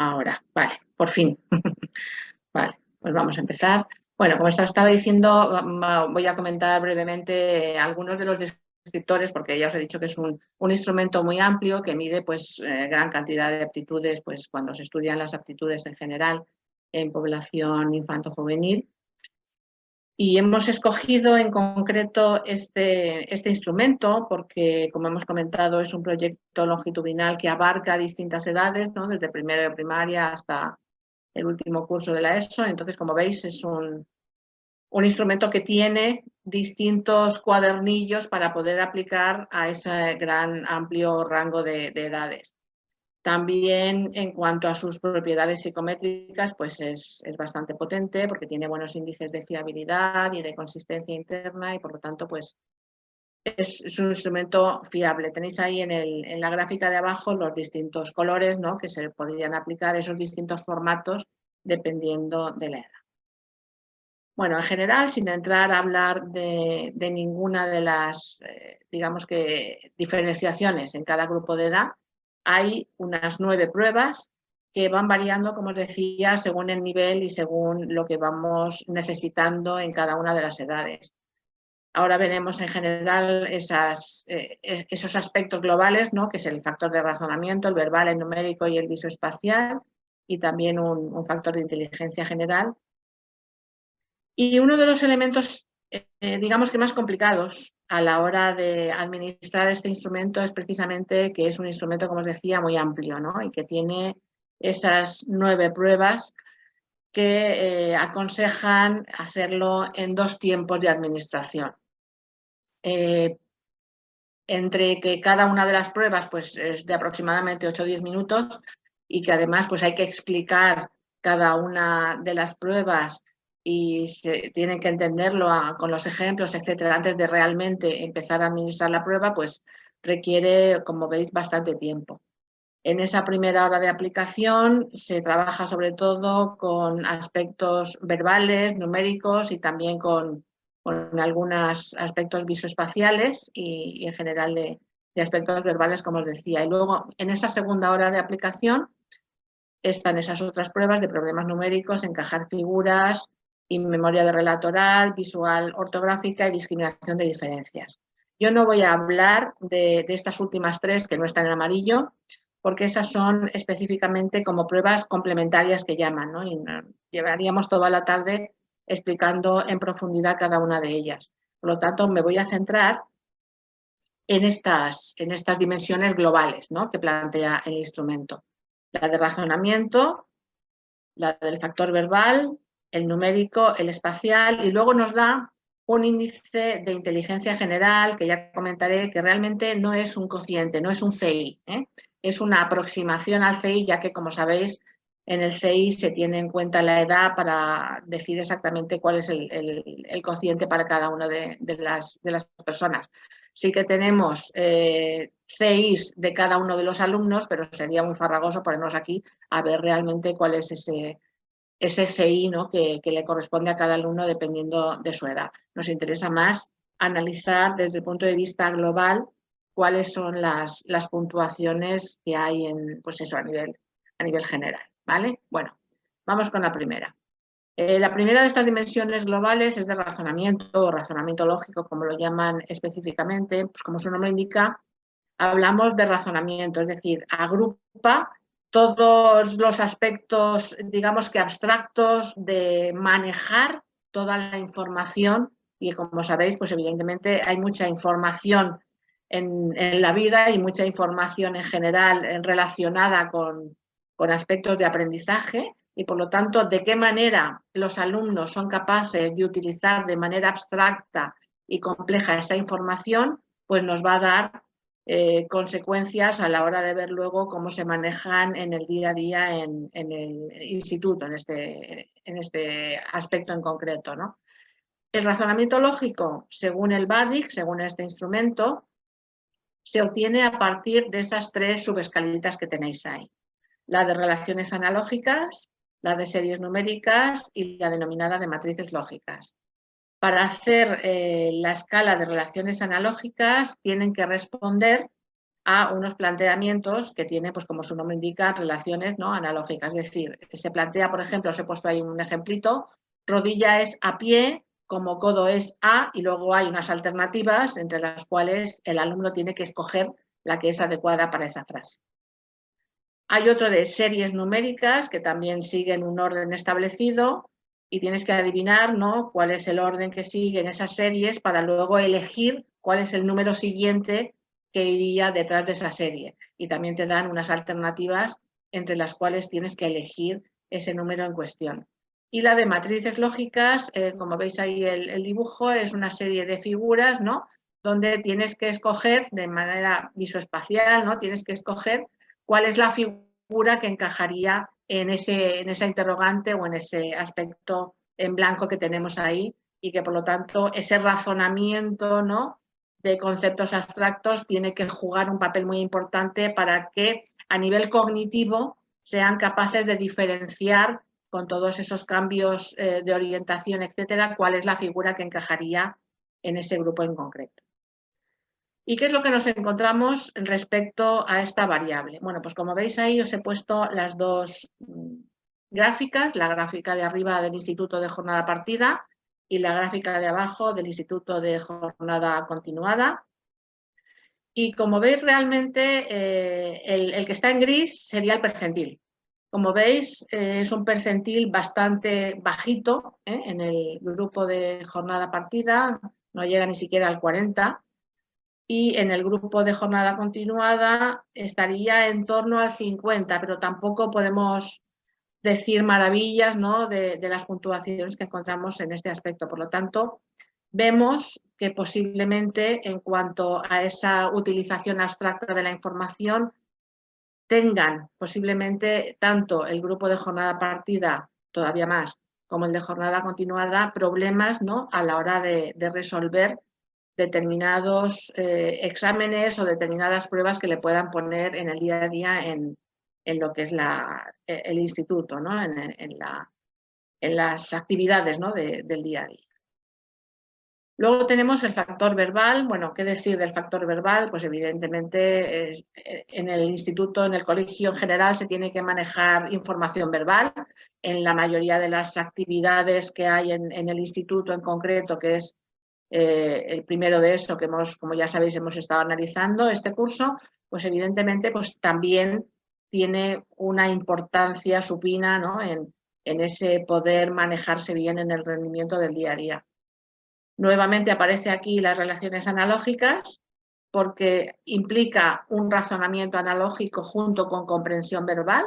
Ahora, vale, por fin. Vale, pues vamos a empezar. Bueno, como estaba diciendo, voy a comentar brevemente algunos de los descriptores, porque ya os he dicho que es un instrumento muy amplio que mide pues, gran cantidad de aptitudes, pues cuando se estudian las aptitudes en general en población infanto-juvenil. Y hemos escogido en concreto este instrumento porque, como hemos comentado, es un proyecto longitudinal que abarca distintas edades, ¿no? Desde primero de primaria hasta el último curso de la ESO. Entonces, como veis, es un instrumento que tiene distintos cuadernillos para poder aplicar a ese gran amplio rango de edades. También en cuanto a sus propiedades psicométricas, pues es bastante potente porque tiene buenos índices de fiabilidad y de consistencia interna y por lo tanto pues es un instrumento fiable. Tenéis ahí en la gráfica de abajo los distintos colores, ¿no? Que se podrían aplicar esos distintos formatos dependiendo de la edad. Bueno, en general, sin entrar a hablar de ninguna de las, digamos que, diferenciaciones en cada grupo de edad, hay unas 9 pruebas que van variando, como os decía, según el nivel y según lo que vamos necesitando en cada una de las edades. Ahora veremos en general esos aspectos globales, ¿no? Que es el factor de razonamiento, el verbal, el numérico y el visoespacial, y también un factor de inteligencia general. Y uno de los elementos, digamos que más complicados a la hora de administrar este instrumento es precisamente que es un instrumento, como os decía, muy amplio, ¿no? Y que tiene esas 9 pruebas que aconsejan hacerlo en 2 tiempos de administración. Entre que cada una de las pruebas pues, es de aproximadamente 8 o 10 minutos y que además pues, hay que explicar cada una de las pruebas y se tienen que entenderlo con los ejemplos, etcétera, antes de realmente empezar a administrar la prueba, pues requiere, como veis, bastante tiempo. En esa primera hora de aplicación se trabaja sobre todo con aspectos verbales, numéricos y también con algunos aspectos visoespaciales y en general de aspectos verbales, como os decía. Y luego, en esa segunda hora de aplicación, están esas otras pruebas de problemas numéricos, encajar figuras, y memoria de relato oral, visual ortográfica y discriminación de diferencias. Yo no voy a hablar de estas últimas 3 que no están en amarillo, porque esas son específicamente como pruebas complementarias que llaman, ¿no? Y llevaríamos toda la tarde explicando en profundidad cada una de ellas. Por lo tanto, me voy a centrar en estas dimensiones globales, ¿no? Que plantea el instrumento. La de razonamiento, la del factor verbal, el numérico, el espacial, y luego nos da un índice de inteligencia general, que ya comentaré, que realmente no es un cociente, no es un CI, es una aproximación al CI, ya que, como sabéis, en el CI se tiene en cuenta la edad para decir exactamente cuál es el cociente para cada una de las personas. Sí que tenemos CIs de cada uno de los alumnos, pero sería muy farragoso ponernos aquí a ver realmente cuál es ese CI, ¿no? que le corresponde a cada alumno dependiendo de su edad. Nos interesa más analizar desde el punto de vista global cuáles son las puntuaciones que hay pues eso, a nivel general. ¿Vale? Bueno, vamos con la primera. La primera de estas dimensiones globales es de razonamiento o razonamiento lógico, como lo llaman específicamente. Pues como su nombre indica, hablamos de razonamiento, es decir, agrupa todos los aspectos, digamos que abstractos, de manejar toda la información y, como sabéis, pues evidentemente hay mucha información en la vida y mucha información en general relacionada con aspectos de aprendizaje y, por lo tanto, de qué manera los alumnos son capaces de utilizar de manera abstracta y compleja esa información, pues nos va a dar consecuencias a la hora de ver luego cómo se manejan en el día a día en el instituto, en este aspecto en concreto, ¿no? El razonamiento lógico, según el BADIC, según este instrumento, se obtiene a partir de esas 3 subescalitas que tenéis ahí. La de relaciones analógicas, la de series numéricas y la denominada de matrices lógicas. Para hacer la escala de relaciones analógicas tienen que responder a unos planteamientos que tienen, pues como su nombre indica, relaciones, ¿no?, analógicas. Es decir, se plantea, por ejemplo, os he puesto ahí un ejemplito, rodilla es a pie, como codo es a, y luego hay unas alternativas entre las cuales el alumno tiene que escoger la que es adecuada para esa frase. Hay otro de series numéricas que también siguen un orden establecido y tienes que adivinar, ¿no?, cuál es el orden que siguen esas series para luego elegir cuál es el número siguiente que iría detrás de esa serie. Y también te dan unas alternativas entre las cuales tienes que elegir ese número en cuestión. Y la de matrices lógicas, como veis ahí el dibujo, es una serie de figuras, ¿no?, donde tienes que escoger de manera visoespacial, ¿no?, tienes que escoger cuál es la figura que encajaría en esa interrogante o en ese aspecto en blanco que tenemos ahí, y que por lo tanto ese razonamiento, ¿no?, de conceptos abstractos tiene que jugar un papel muy importante para que a nivel cognitivo sean capaces de diferenciar con todos esos cambios de orientación, etcétera, cuál es la figura que encajaría en ese grupo en concreto. ¿Y qué es lo que nos encontramos respecto a esta variable? Bueno, pues como veis ahí os he puesto las dos gráficas, la gráfica de arriba del Instituto de Jornada Partida y la gráfica de abajo del Instituto de Jornada Continuada. Y como veis, realmente el que está en gris sería el percentil. Como veis, es un percentil bastante bajito en el grupo de jornada partida, no llega ni siquiera al 40, y en el grupo de jornada continuada estaría en torno al 50, pero tampoco podemos decir maravillas, ¿no?, de las puntuaciones que encontramos en este aspecto. Por lo tanto, vemos que posiblemente en cuanto a esa utilización abstracta de la información tengan posiblemente tanto el grupo de jornada partida, todavía más, como el de jornada continuada, problemas, ¿no?, a la hora de resolver determinados exámenes o determinadas pruebas que le puedan poner en el día a día en lo que es el instituto, ¿no?, en las actividades, ¿no?, del día a día. Luego tenemos el factor verbal. Bueno, ¿qué decir del factor verbal? Pues evidentemente en el instituto, en el colegio en general, se tiene que manejar información verbal. En la mayoría de las actividades que hay en el instituto en concreto, que es el primero de eso que como ya sabéis, hemos estado analizando este curso, pues evidentemente pues también tiene una importancia supina, ¿no?, en ese poder manejarse bien en el rendimiento del día a día. Nuevamente aparece aquí las relaciones analógicas, porque implica un razonamiento analógico junto con comprensión verbal,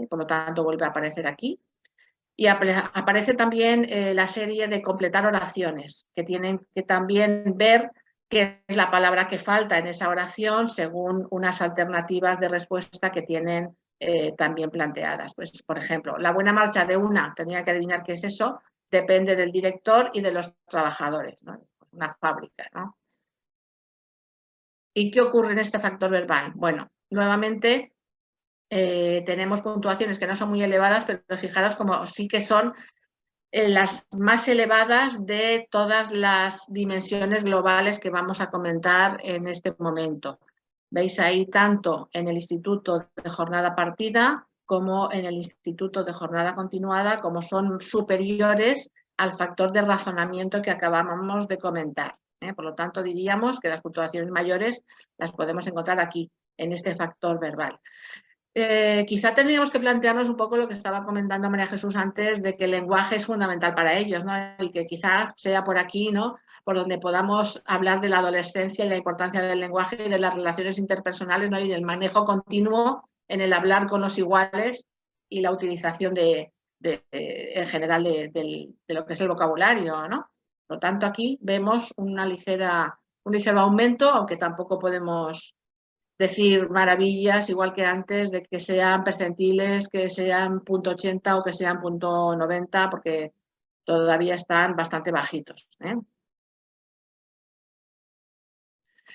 por lo tanto vuelve a aparecer aquí. Y aparece también la serie de completar oraciones, que tienen que también ver qué es la palabra que falta en esa oración según unas alternativas de respuesta que tienen también planteadas. Pues, por ejemplo, la buena marcha de una, tendría que adivinar qué es eso, depende del director y de los trabajadores, ¿no? Una fábrica, ¿no? ¿Y qué ocurre en este factor verbal? Bueno, nuevamente tenemos puntuaciones que no son muy elevadas, pero fijaros como sí que son las más elevadas de todas las dimensiones globales que vamos a comentar en este momento. Veis ahí tanto en el Instituto de Jornada Partida como en el Instituto de Jornada Continuada, como son superiores al factor de razonamiento que acabamos de comentar. Por lo tanto, diríamos que las puntuaciones mayores las podemos encontrar aquí, en este factor verbal. Quizá tendríamos que plantearnos un poco lo que estaba comentando María Jesús antes, de que el lenguaje es fundamental para ellos, ¿no? Y que quizá sea por aquí, ¿no?, por donde podamos hablar de la adolescencia y la importancia del lenguaje y de las relaciones interpersonales, ¿no?, y del manejo continuo en el hablar con los iguales y la utilización en general de lo que es el vocabulario, ¿no? Por lo tanto, aquí vemos un ligero aumento, aunque tampoco podemos decir maravillas, igual que antes, de que sean percentiles, que sean .80 o que sean .90, porque todavía están bastante bajitos.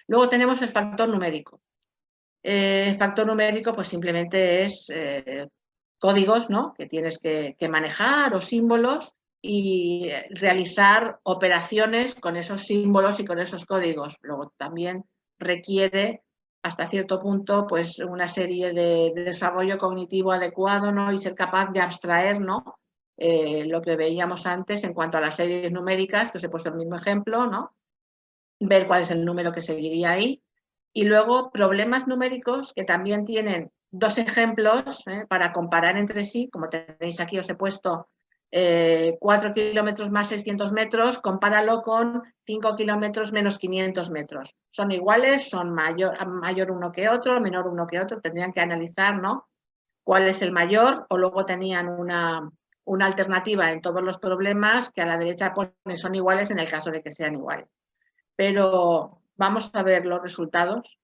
Luego tenemos el factor numérico. El factor numérico pues simplemente es códigos, ¿no?, que tienes que manejar, o símbolos, y realizar operaciones con esos símbolos y con esos códigos. Luego también requiere hasta cierto punto, pues una serie de desarrollo cognitivo adecuado, ¿no? Y ser capaz de abstraer, ¿no? Lo que veíamos antes en cuanto a las series numéricas, que os he puesto el mismo ejemplo, ¿no? Ver cuál es el número que seguiría ahí. Y luego problemas numéricos que también tienen dos ejemplos para comparar entre sí, como tenéis aquí, os he puesto 4 kilómetros más 600 metros, compáralo con 5 kilómetros menos 500 metros. ¿Son iguales? ¿Son mayor uno que otro? ¿Menor uno que otro? Tendrían que analizar, ¿no? ¿Cuál es el mayor? O luego tenían una alternativa en todos los problemas que a la derecha pone son iguales en el caso de que sean iguales. Pero vamos a ver los resultados.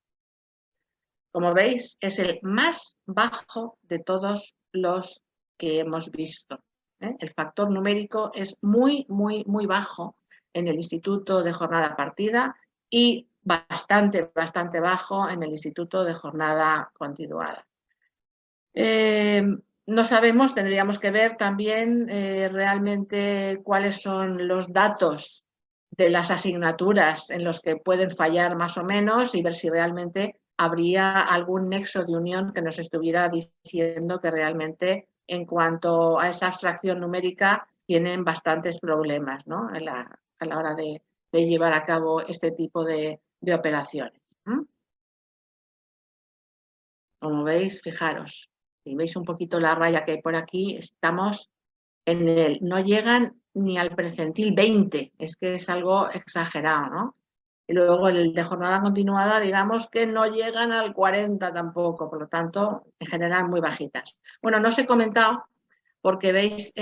Como veis, es el más bajo de todos los que hemos visto. El factor numérico es muy, muy, muy bajo en el instituto de jornada partida y bastante, bastante bajo en el instituto de jornada continuada. No sabemos, tendríamos que ver también realmente cuáles son los datos de las asignaturas en los que pueden fallar más o menos y ver si realmente habría algún nexo de unión que nos estuviera diciendo que realmente en cuanto a esa abstracción numérica tienen bastantes problemas, ¿no? a la hora de llevar a cabo este tipo de operaciones. Como veis, fijaros, si veis un poquito la raya que hay por aquí, estamos en el, no llegan ni al percentil 20, es que es algo exagerado, ¿no? Y luego el de jornada continuada, digamos que no llegan al 40 tampoco, por lo tanto, en general muy bajitas. Bueno, no os he comentado, porque veis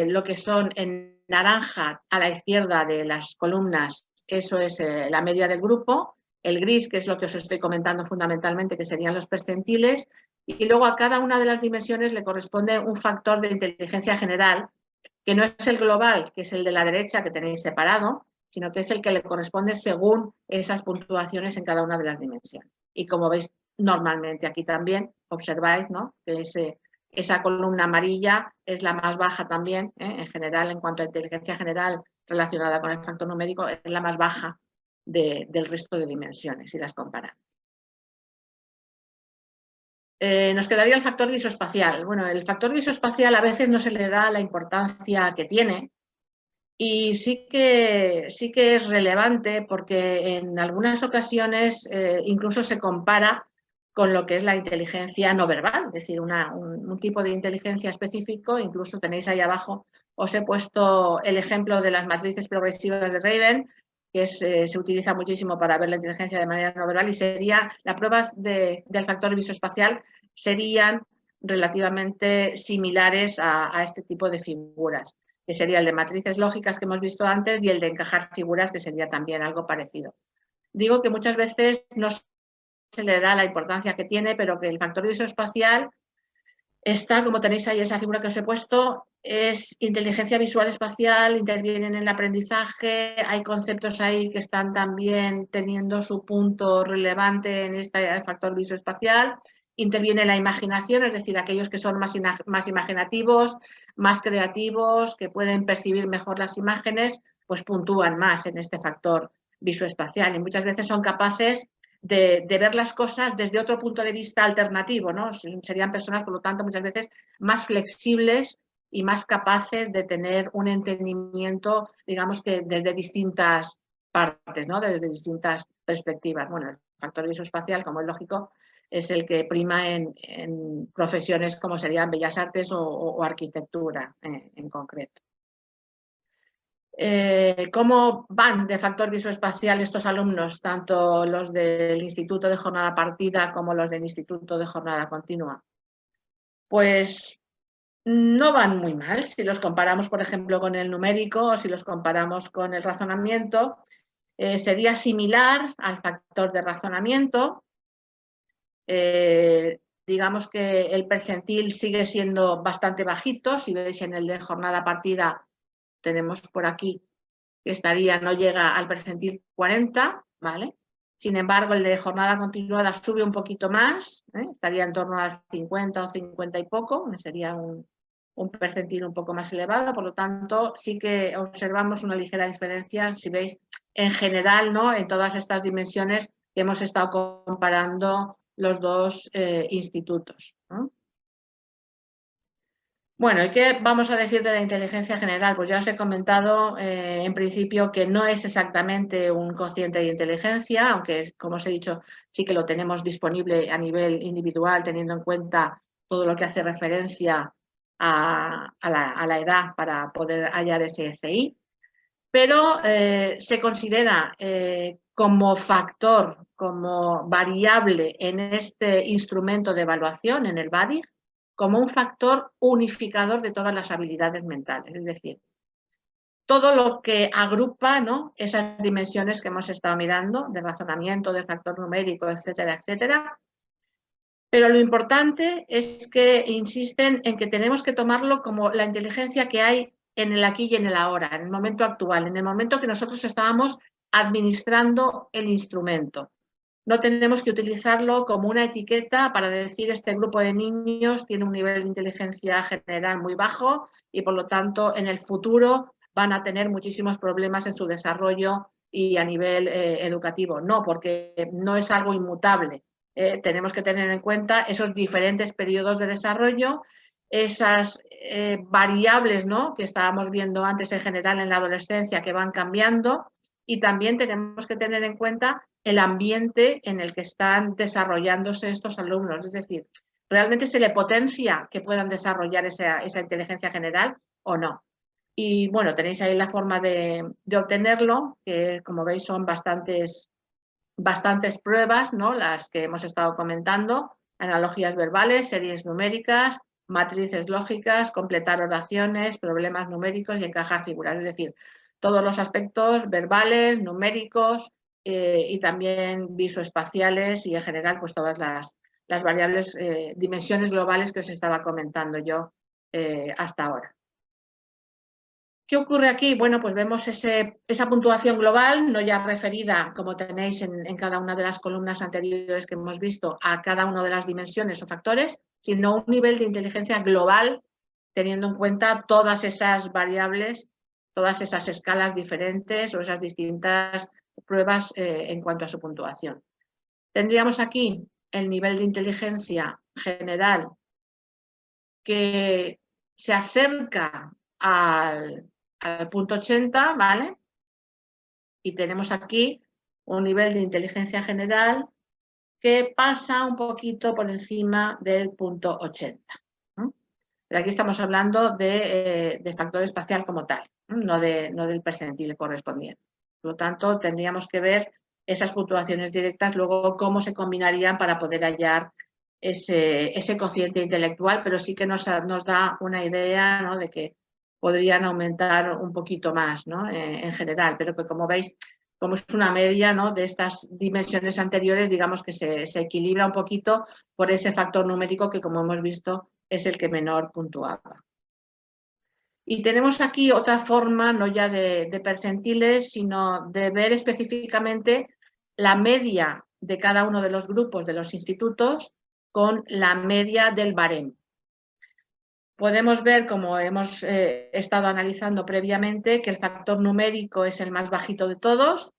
lo que son en naranja a la izquierda de las columnas, eso es la media del grupo, el gris, que es lo que os estoy comentando fundamentalmente, que serían los percentiles, y luego a cada una de las dimensiones le corresponde un factor de inteligencia general, que no es el global, que es el de la derecha que tenéis separado, sino que es el que le corresponde según esas puntuaciones en cada una de las dimensiones. Y como veis, normalmente aquí también observáis, ¿no? Que esa columna amarilla es la más baja también, en general, en cuanto a inteligencia general relacionada con el factor numérico, es la más baja del resto de dimensiones, si las comparamos. Nos quedaría el factor visoespacial. Bueno, el factor visoespacial a veces no se le da la importancia que tiene y sí que es relevante porque en algunas ocasiones incluso se compara con lo que es la inteligencia no verbal, es decir, un tipo de inteligencia específico. Incluso tenéis ahí abajo, os he puesto el ejemplo de las matrices progresivas de Raven, que se utiliza muchísimo para ver la inteligencia de manera no verbal, y sería las pruebas del factor visoespacial serían relativamente similares a este tipo de figuras, que sería el de matrices lógicas que hemos visto antes y el de encajar figuras, que sería también algo parecido. Digo que muchas veces no se le da la importancia que tiene, pero que el factor visoespacial está, como tenéis ahí esa figura que os he puesto, es inteligencia visual espacial, interviene en el aprendizaje, hay conceptos ahí que están también teniendo su punto relevante en este factor visoespacial, interviene la imaginación, es decir, aquellos que son más imaginativos, más creativos, que pueden percibir mejor las imágenes, pues puntúan más en este factor visoespacial y muchas veces son capaces de ver las cosas desde otro punto de vista alternativo, ¿no? Serían personas, por lo tanto, muchas veces más flexibles y más capaces de tener un entendimiento, digamos que desde distintas partes, ¿no? Desde distintas perspectivas. Bueno, el factor visoespacial, como es lógico, es el que prima en profesiones como serían bellas artes o arquitectura en concreto. ¿Cómo van de factor visoespacial estos alumnos, tanto los del Instituto de Jornada Partida como los del Instituto de Jornada Continua? Pues no van muy mal. Si los comparamos, por ejemplo, con el numérico o si los comparamos con el razonamiento, sería similar al factor de razonamiento. Digamos que el percentil sigue siendo bastante bajito. Si veis en el de jornada partida, tenemos por aquí que estaría, no llega al percentil 40, ¿vale? Sin embargo, el de jornada continuada sube un poquito más, estaría en torno al 50 o 50 y poco, sería un percentil un poco más elevado, por lo tanto, sí que observamos una ligera diferencia, si veis, en general, ¿no? En todas estas dimensiones que hemos estado comparando los dos institutos, ¿no? Bueno, ¿y qué vamos a decir de la inteligencia general? Pues ya os he comentado en principio que no es exactamente un cociente de inteligencia, aunque como os he dicho sí que lo tenemos disponible a nivel individual teniendo en cuenta todo lo que hace referencia a la edad para poder hallar ese CI, pero se considera como factor, como variable en este instrumento de evaluación, en el BADIG, como un factor unificador de todas las habilidades mentales, es decir, todo lo que agrupa, ¿no?, esas dimensiones que hemos estado mirando, de razonamiento, de factor numérico, etcétera, etcétera. Pero lo importante es que insisten en que tenemos que tomarlo como la inteligencia que hay en el aquí y en el ahora, en el momento actual, en el momento que nosotros estábamos administrando el instrumento. No tenemos que utilizarlo como una etiqueta para decir este grupo de niños tiene un nivel de inteligencia general muy bajo y por lo tanto en el futuro van a tener muchísimos problemas en su desarrollo y a nivel educativo. No, porque no es algo inmutable. Tenemos que tener en cuenta esos diferentes periodos de desarrollo, esas variables, ¿no?, que estábamos viendo antes en general en la adolescencia que van cambiando, y también tenemos que tener en cuenta el ambiente en el que están desarrollándose estos alumnos. Es decir, ¿realmente se le potencia que puedan desarrollar esa inteligencia general o no? Y bueno, tenéis ahí la forma de obtenerlo, que como veis son bastantes pruebas, ¿no?, las que hemos estado comentando: analogías verbales, series numéricas, matrices lógicas, completar oraciones, problemas numéricos y encajar figuras. Es decir, todos los aspectos verbales, numéricos y también visoespaciales y en general pues todas las variables, dimensiones globales que os estaba comentando yo hasta ahora. ¿Qué ocurre aquí? Bueno, pues vemos esa puntuación global, no ya referida, como tenéis en cada una de las columnas anteriores que hemos visto, a cada una de las dimensiones o factores, sino un nivel de inteligencia global, teniendo en cuenta todas esas variables, todas esas escalas diferentes o esas distintas pruebas en cuanto a su puntuación. Tendríamos aquí el nivel de inteligencia general que se acerca al punto 80, ¿vale? Y tenemos aquí un nivel de inteligencia general que pasa un poquito por encima del punto 80. Pero aquí estamos hablando de factor espacial como tal, no del percentil correspondiente. Por lo tanto, tendríamos que ver esas puntuaciones directas, luego cómo se combinarían para poder hallar ese cociente intelectual, pero sí que nos da una idea, ¿no?, de que podrían aumentar un poquito más, ¿no?, en general, pero que como veis, como es una media, ¿no?, de estas dimensiones anteriores, digamos que se equilibra un poquito por ese factor numérico que, como hemos visto, es el que menor puntuaba. Y tenemos aquí otra forma, no ya de percentiles, sino de ver específicamente la media de cada uno de los grupos de los institutos con la media del baremo. Podemos ver, como hemos estado analizando previamente, que el factor numérico es el más bajito de todos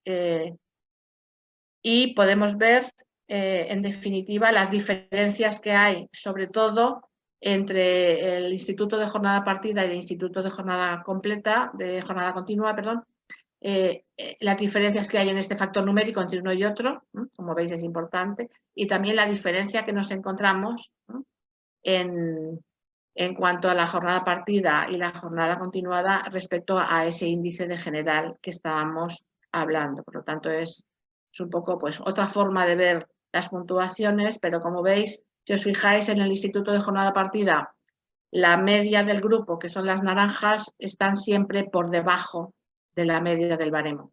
y podemos ver, en definitiva, las diferencias que hay, sobre todo entre el instituto de jornada partida y el instituto de jornada completa, de jornada continua, perdón, las diferencias que hay en este factor numérico entre uno y otro, ¿no?, como veis es importante, y también la diferencia que nos encontramos, ¿no?, en cuanto a la jornada partida y la jornada continuada respecto a ese índice de general que estábamos hablando. Por lo tanto, es un poco pues otra forma de ver las puntuaciones, pero como veis, si os fijáis en el instituto de jornada partida, la media del grupo, que son las naranjas, están siempre por debajo de la media del baremo,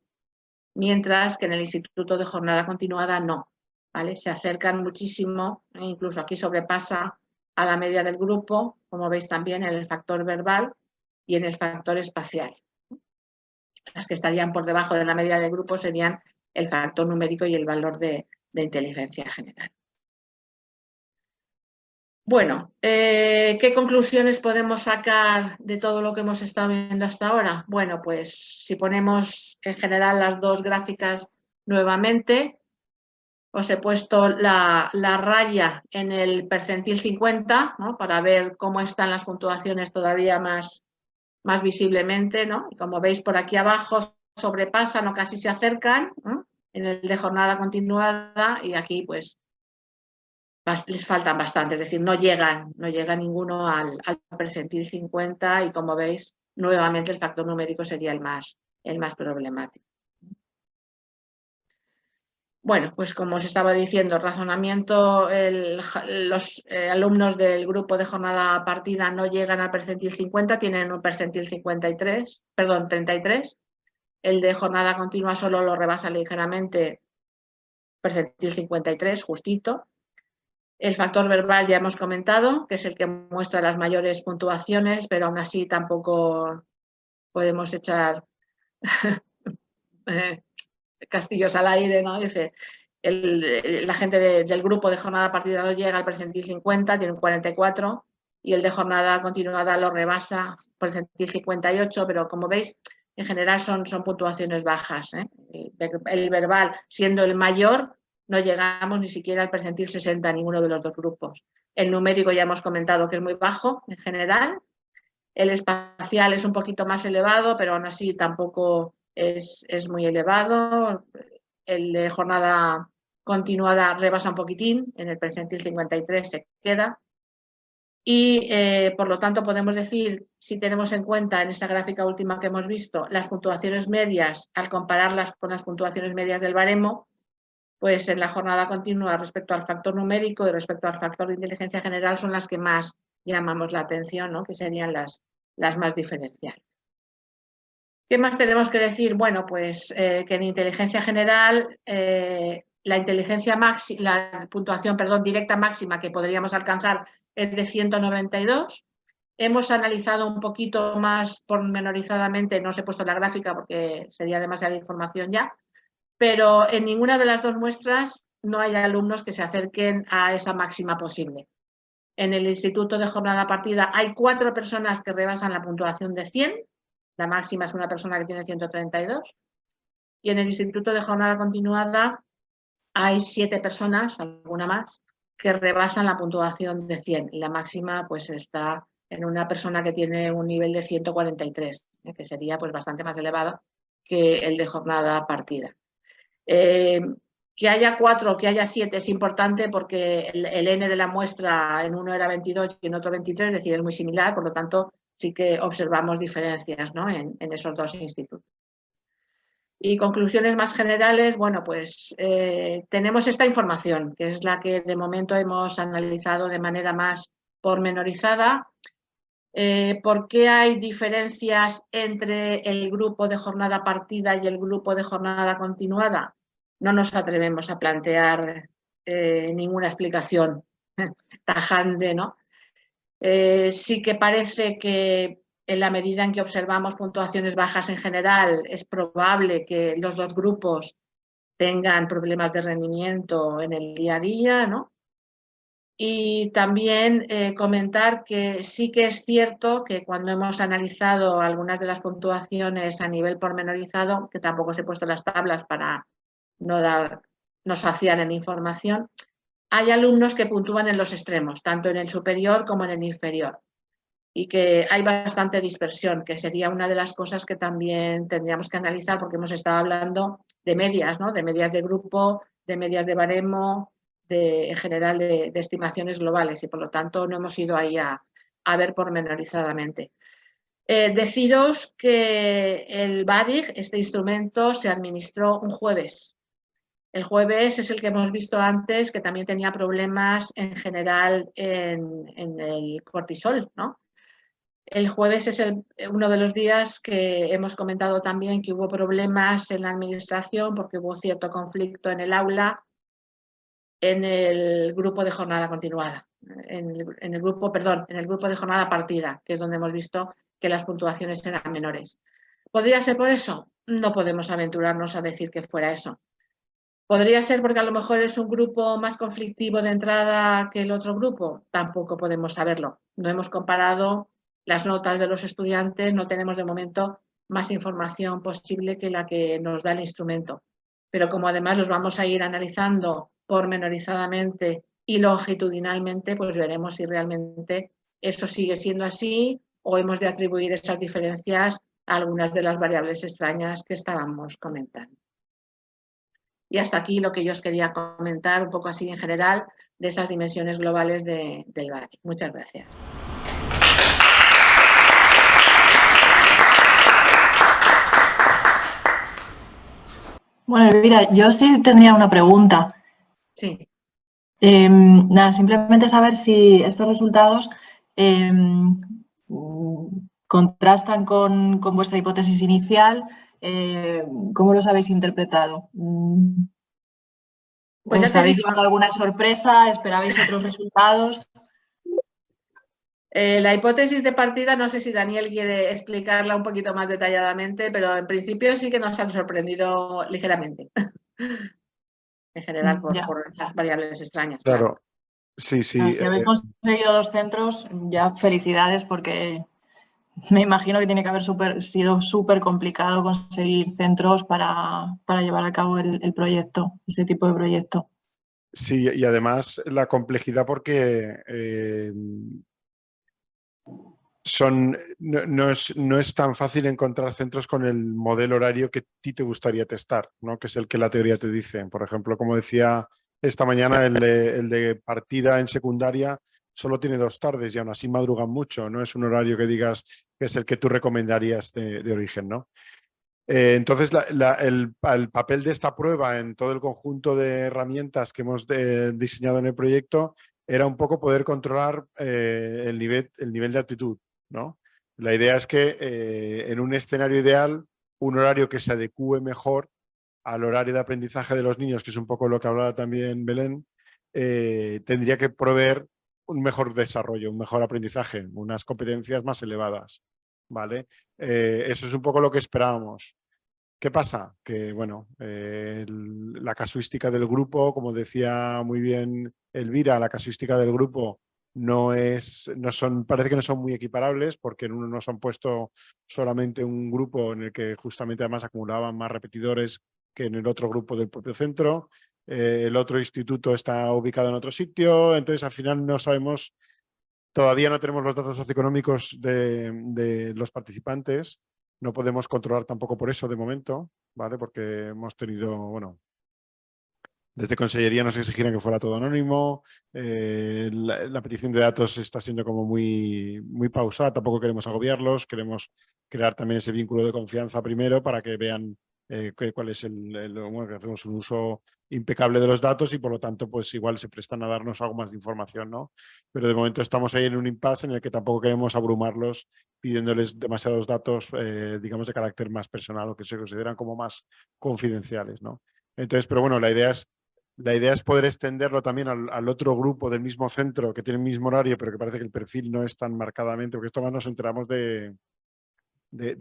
mientras que en el instituto de jornada continuada no, ¿vale? Se acercan muchísimo, incluso aquí sobrepasa a la media del grupo, como veis también en el factor verbal y en el factor espacial. Las que estarían por debajo de la media del grupo serían el factor numérico y el valor de inteligencia general. Bueno, ¿qué conclusiones podemos sacar de todo lo que hemos estado viendo hasta ahora? Bueno, pues si ponemos en general las dos gráficas nuevamente, os he puesto la raya en el percentil 50, ¿no? Para ver cómo están las puntuaciones todavía más visiblemente, ¿no? Y como veis por aquí abajo sobrepasan o casi se acercan, ¿no? En el de jornada continuada, y aquí pues les faltan bastante, es decir, no llega ninguno al percentil 50 y como veis, nuevamente el factor numérico sería el más problemático. Bueno, pues como os estaba diciendo, razonamiento, los alumnos del grupo de jornada partida no llegan al percentil 50, tienen un percentil 33. El de jornada continua solo lo rebasa ligeramente, percentil 53, justito. El factor verbal ya hemos comentado, que es el que muestra las mayores puntuaciones, pero aún así tampoco podemos echar castillos al aire, ¿no? Dice, la gente del grupo de jornada partida no llega al percentil 50, tiene un 44, y el de jornada continuada lo rebasa, percentil 58, pero como veis, en general son puntuaciones bajas, ¿eh? El verbal, siendo el mayor, no llegamos ni siquiera al percentil 60 a ninguno de los dos grupos. El numérico ya hemos comentado que es muy bajo en general. El espacial es un poquito más elevado, pero aún así tampoco es muy elevado. El de jornada continuada rebasa un poquitín, en el percentil 53 se queda. Y por lo tanto podemos decir, si tenemos en cuenta en esta gráfica última que hemos visto, las puntuaciones medias, al compararlas con las puntuaciones medias del baremo, pues en la jornada continua respecto al factor numérico y respecto al factor de inteligencia general son las que más llamamos la atención, ¿no? Que serían las más diferenciales. ¿Qué más tenemos que decir? Bueno, pues que en inteligencia general la puntuación directa máxima que podríamos alcanzar es de 192. Hemos analizado un poquito más pormenorizadamente, no os he puesto la gráfica porque sería demasiada información ya, pero en ninguna de las dos muestras no hay alumnos que se acerquen a esa máxima posible. En el Instituto de Jornada Partida hay 4 personas que rebasan la puntuación de 100, la máxima es una persona que tiene 132, y en el Instituto de Jornada Continuada hay 7 personas, alguna más, que rebasan la puntuación de 100, y la máxima pues está en una persona que tiene un nivel de 143, que sería pues bastante más elevado que el de jornada partida. Que haya 4 o que haya 7 es importante porque el N de la muestra en uno era 22 y en otro 23, es decir, es muy similar, por lo tanto sí que observamos diferencias, ¿no? en esos dos institutos. Y conclusiones más generales, bueno, pues tenemos esta información, que es la que de momento hemos analizado de manera más pormenorizada. ¿Por qué hay diferencias entre el grupo de jornada partida y el grupo de jornada continuada? No nos atrevemos a plantear ninguna explicación tajante, ¿no? Sí que parece que en la medida en que observamos puntuaciones bajas en general, es probable que los dos grupos tengan problemas de rendimiento en el día a día, ¿no? Y también comentar que sí que es cierto que cuando hemos analizado algunas de las puntuaciones a nivel pormenorizado, que tampoco os he puesto las tablas para no saciar en información, hay alumnos que puntúan en los extremos, tanto en el superior como en el inferior, y que hay bastante dispersión, que sería una de las cosas que también tendríamos que analizar, porque hemos estado hablando de medias, ¿no? De medias de grupo, de medias de baremo, en general de estimaciones globales, y por lo tanto no hemos ido ahí a ver pormenorizadamente. Deciros que el BADIG, este instrumento, se administró un jueves. El jueves es el que hemos visto antes, que también tenía problemas en general en el cortisol, ¿no? El jueves es uno de los días que hemos comentado también que hubo problemas en la administración porque hubo cierto conflicto en el aula en el grupo de jornada continuada, en el grupo de jornada partida, que es donde hemos visto que las puntuaciones eran menores. ¿Podría ser por eso? No podemos aventurarnos a decir que fuera eso. ¿Podría ser porque a lo mejor es un grupo más conflictivo de entrada que el otro grupo? Tampoco podemos saberlo. No hemos comparado las notas de los estudiantes, no tenemos de momento más información posible que la que nos da el instrumento. Pero como además los vamos a ir analizando pormenorizadamente y longitudinalmente, pues veremos si realmente eso sigue siendo así o hemos de atribuir esas diferencias a algunas de las variables extrañas que estábamos comentando. Y hasta aquí lo que yo os quería comentar, un poco así en general, de esas dimensiones globales del BACI. Muchas gracias. Bueno, Elvira, yo sí tendría una pregunta. Sí. Nada, simplemente saber si estos resultados contrastan con vuestra hipótesis inicial. ¿Cómo los habéis interpretado? Pues ya ¿Os te habéis digo, llevado alguna sorpresa? ¿Esperabais otros resultados? la hipótesis de partida, no sé si Daniel quiere explicarla un poquito más detalladamente, pero en principio sí que nos han sorprendido ligeramente. En general, por esas variables extrañas. Claro, sí. Si habéis conseguido 2 centros, ya felicidades, porque me imagino que tiene que haber sido súper complicado conseguir centros para llevar a cabo el proyecto, este tipo de proyecto. Sí, y además la complejidad porque no es tan fácil encontrar centros con el modelo horario que a ti te gustaría testar, ¿no? Que es el que la teoría te dice. Por ejemplo, como decía esta mañana, el de partida en secundaria solo tiene 2 tardes y aún así madrugan mucho. No es un horario que digas que es el que tú recomendarías de origen, ¿no? Entonces, el papel de esta prueba en todo el conjunto de herramientas que hemos diseñado en el proyecto era un poco poder controlar el nivel de actitud, ¿no? La idea es que en un escenario ideal, un horario que se adecúe mejor al horario de aprendizaje de los niños, que es un poco lo que hablaba también Belén, tendría que proveer un mejor desarrollo, un mejor aprendizaje, unas competencias más elevadas, ¿vale? Eso es un poco lo que esperábamos. ¿Qué pasa? Que, bueno, la casuística del grupo, como decía muy bien Elvira, la casuística del grupo parece que no son muy equiparables, porque en uno nos han puesto solamente un grupo en el que justamente además acumulaban más repetidores que en el otro grupo del propio centro. El otro instituto está ubicado en otro sitio, entonces al final no sabemos, todavía no tenemos los datos socioeconómicos de los participantes. No podemos controlar tampoco por eso de momento, ¿vale? Porque hemos tenido, bueno, desde Consellería nos exigieron que fuera todo anónimo, la petición de datos está siendo como muy, muy pausada, tampoco queremos agobiarlos, queremos crear también ese vínculo de confianza primero para que vean cuál es bueno, que hacemos un uso impecable de los datos y por lo tanto pues igual se prestan a darnos algo más de información, ¿no? Pero de momento estamos ahí en un impasse en el que tampoco queremos abrumarlos pidiéndoles demasiados datos, digamos, de carácter más personal o que se consideran como más confidenciales, ¿no? Entonces, pero bueno, la idea es poder extenderlo también al otro grupo del mismo centro que tiene el mismo horario, pero que parece que el perfil no es tan marcadamente, porque esto más nos enteramos de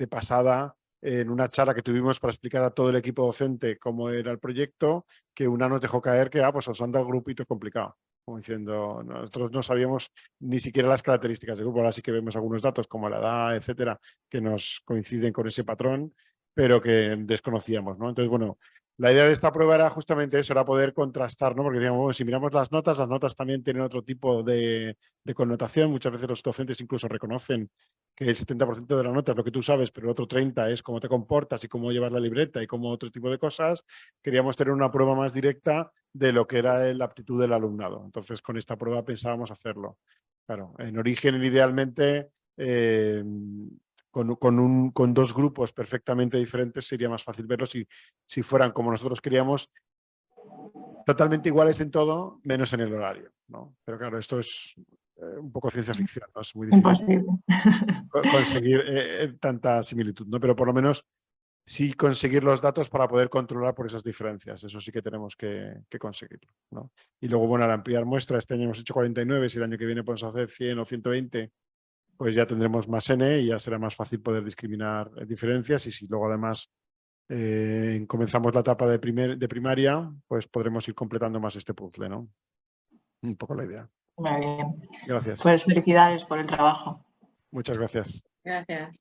pasada en una charla que tuvimos para explicar a todo el equipo docente cómo era el proyecto, que una nos dejó caer que pues os han dado el grupito complicado, como diciendo, nosotros no sabíamos ni siquiera las características del grupo, ahora sí que vemos algunos datos como la edad, etcétera, que nos coinciden con ese patrón, pero que desconocíamos, ¿no? Entonces, bueno, la idea de esta prueba era justamente eso, era poder contrastar, ¿no? Porque digamos, bueno, si miramos las notas también tienen otro tipo de connotación. Muchas veces los docentes incluso reconocen que el 70% de la nota es lo que tú sabes, pero el otro 30% es cómo te comportas y cómo llevas la libreta y cómo otro tipo de cosas. Queríamos tener una prueba más directa de lo que era la aptitud del alumnado. Entonces, con esta prueba pensábamos hacerlo. Claro, en origen, idealmente, con 2 grupos perfectamente diferentes sería más fácil verlo si fueran como nosotros queríamos, totalmente iguales en todo, menos en el horario, ¿no? Pero claro, esto es un poco ciencia ficción, ¿no? Es muy difícil conseguir tanta similitud, ¿no? Pero por lo menos sí conseguir los datos para poder controlar por esas diferencias. Eso sí que tenemos que conseguirlo, ¿no? Y luego, bueno, al ampliar muestra, este año hemos hecho 49, si el año que viene podemos hacer 100 o 120, pues ya tendremos más N y ya será más fácil poder discriminar diferencias. Y si luego además comenzamos la etapa de primaria, pues podremos ir completando más este puzzle, ¿no? Un poco la idea. Muy bien. Gracias. Pues felicidades por el trabajo. Muchas gracias. Gracias.